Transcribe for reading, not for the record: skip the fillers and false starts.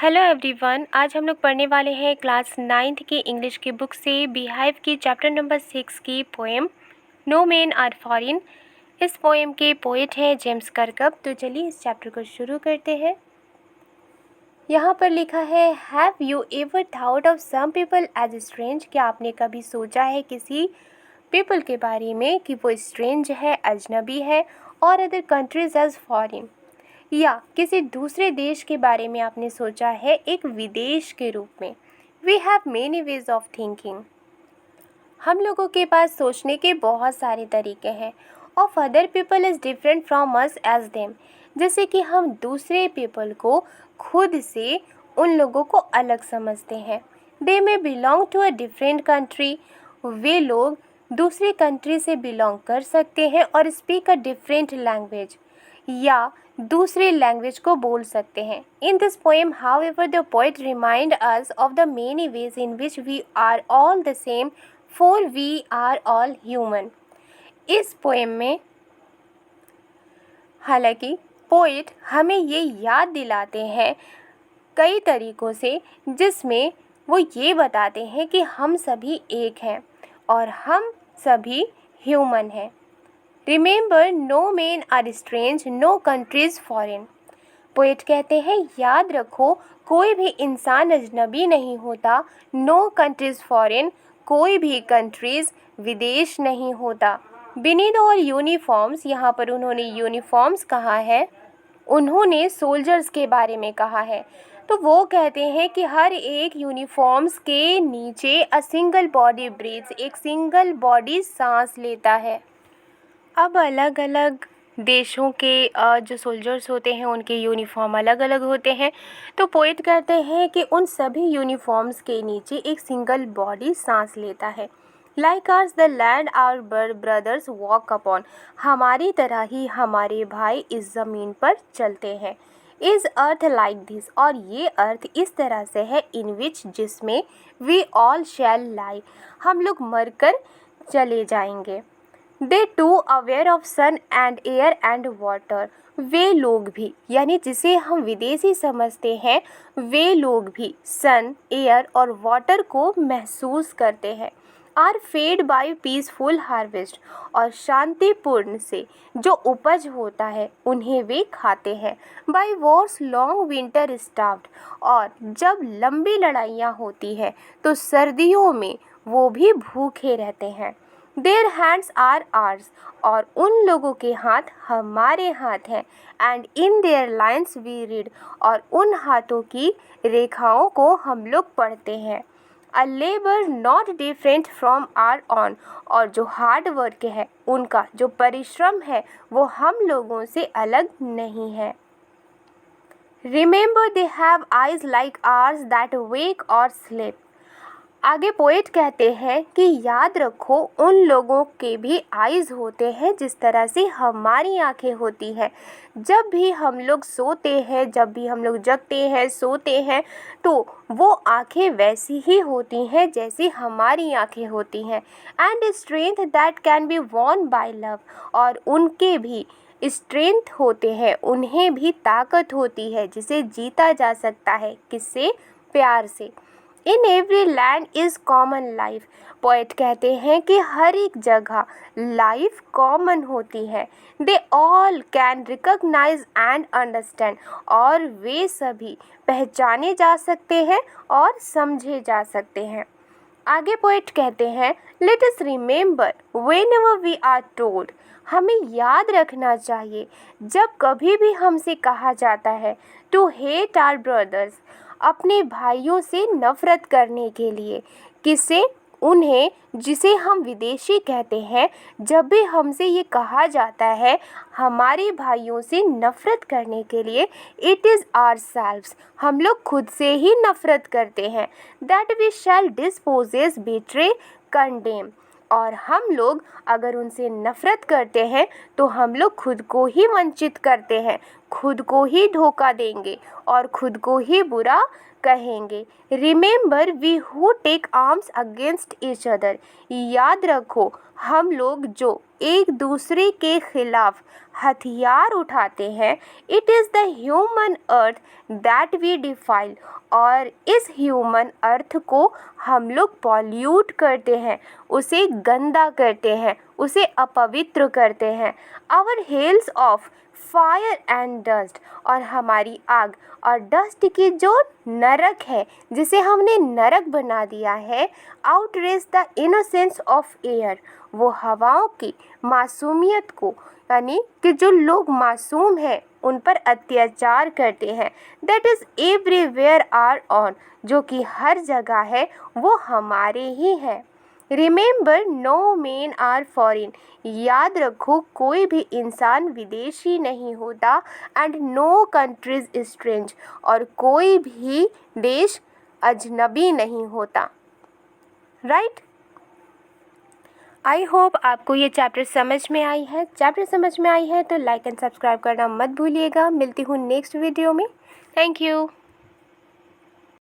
Hello everyone, आज हम लोग पढ़ने वाले हैं क्लास 9th की इंग्लिश की बुक से बिहाइव की चैप्टर नंबर 6 की poem no man are foreign. इस पोएम के पोएट हैं जेम्स कर्कब। तो चलिए इस चैप्टर को शुरू करते हैं। यहाँ पर लिखा है, have you ever thought of some people as strange. क्या आपने कभी सोचा है किसी पीपल के बारे में कि वो स्ट्रेंज है, अजनबी है, और अदर कंट्रीज एज फॉरेन, या किसी दूसरे देश के बारे में आपने सोचा है एक विदेश के रूप में। We have many ways of thinking. हम लोगों के पास सोचने के बहुत सारे तरीके हैं। Of other people is different from us as them. जैसे कि हम दूसरे पीपल को खुद से उन लोगों को अलग समझते हैं। They may belong to a different country. वे लोग दूसरी कंट्री से बिलोंग कर सकते हैं और स्पीक अ डिफरेंट लैंग्वेज, या दूसरी लैंग्वेज को बोल सकते हैं। In this poem however the poet remind us of the many ways in which we are all the same for we are all human. इस पोएम में हालांकि पोएट हमें ये याद दिलाते हैं कई तरीक़ों से, जिसमें वो ये बताते हैं कि हम सभी एक हैं और हम सभी ह्यूमन हैं। Remember no man are strange, no countries foreign. Poet कहते हैं, याद रखो कोई भी इंसान अजनबी नहीं होता। नो कंट्रीज फॉरेन, कोई भी कंट्रीज विदेश नहीं होता। बीनीथ ऑल यूनिफॉर्म्स, यहाँ पर उन्होंने यूनिफॉर्म्स कहा है, उन्होंने सोल्जर्स के बारे में कहा है। तो वो कहते हैं कि हर एक यूनिफॉर्म्स के नीचे अ सिंगल बॉडी ब्रीथ्स, एक सिंगल बॉडी सांस लेता है। अब अलग अलग देशों के जो सोल्जर्स होते हैं उनके यूनिफॉर्म अलग अलग होते हैं। तो पोएट कहते हैं कि उन सभी यूनिफॉर्म्स के नीचे एक सिंगल बॉडी सांस लेता है। Like ours the land our brothers walk upon, हमारी तरह ही हमारे भाई इस ज़मीन पर चलते हैं। इज़ अर्थ लाइक दिस, और ये अर्थ इस तरह से है, इन विच, जिसमें वी ऑल शैल लाई, हम लोग मरकर चले जाएंगे। They too aware of sun and air and water, वे लोग भी, यानी जिसे हम विदेशी समझते हैं, वे लोग भी सन, एयर और वाटर को महसूस करते हैं। Are fed by peaceful harvest, और शांतिपूर्ण से जो उपज होता है उन्हें वे खाते हैं। By wars long winter starved, और जब लंबी लड़ाइयाँ होती हैं तो सर्दियों में वो भी भूखे रहते हैं। देयर हैंड्स आर आर्स, और उन लोगों के हाथ हमारे हाथ हैं। And in their lines we read, और उन हाथों की रेखाओं को हम लोग पढ़ते हैं। A labour not different from our own, और जो हार्ड वर्क है, उनका जो परिश्रम है, वो हम लोगों से अलग नहीं है। Remember they have eyes like ours that wake और स्लीप। आगे पोएट कहते हैं कि याद रखो उन लोगों के भी आइज़ होते हैं जिस तरह से हमारी आंखें होती हैं। जब भी हम लोग सोते हैं, जब भी हम लोग जगते हैं, सोते हैं, तो वो आंखें वैसी ही होती हैं जैसी हमारी आंखें होती हैं। And strength that can be won by love, और उनके भी स्ट्रेंथ होते हैं, उन्हें भी ताकत होती है जिसे जीता जा सकता है, किससे? प्यार से। In every land is common life, poet कहते हैं कि हर एक जगह लाइफ कॉमन होती है। They all can recognise and understand, और वे सभी पहचाने जा सकते हैं और समझे जा सकते हैं। आगे पोएट कहते हैं, let us remember whenever we are told, हमें याद रखना चाहिए जब कभी भी हमसे कहा जाता है टू हेट आवर ब्रदर्स, अपने भाइयों से नफ़रत करने के लिए। किसे? उन्हें, जिसे हम विदेशी कहते हैं। जब भी हमसे ये कहा जाता है हमारे भाइयों से नफ़रत करने के लिए, इट इज़ आवरसेल्व्स, हम लोग खुद से ही नफ़रत करते हैं। That we shall dispossess, betray, condemn, और हम लोग अगर उनसे नफ़रत करते हैं तो हम लोग खुद को ही वंचित करते हैं, खुद को ही धोखा देंगे और खुद को ही बुरा कहेंगे। Remember we who take arms against each other. याद रखो, हम लोग जो एक दूसरे के खिलाफ हथियार उठाते हैं, it is the human earth that we defile. और इस ह्यूमन अर्थ को हम लोग पॉल्यूट करते हैं, उसे गंदा करते हैं, उसे अपवित्र करते हैं। Our hells of fire and dust, और हमारी आग और डस्ट की जो नरक है, जिसे हमने नरक बना दिया है, outrage the innocence of air, वो हवाओं की मासूमियत को, यानी कि जो लोग मासूम हैं उन पर अत्याचार करते हैं। That is everywhere our own, जो कि हर जगह है, वो हमारे ही हैं। Remember no man are foreign. याद रखो, कोई भी इंसान विदेशी नहीं होता। एंड नो कंट्रीज स्ट्रेंज, और कोई भी देश अजनबी नहीं होता। राइट। आई होप आपको ये चैप्टर समझ में आई है। चैप्टर समझ में आई है तो लाइक एंड सब्सक्राइब करना मत भूलिएगा। मिलती हूँ नेक्स्ट वीडियो में। Thank you.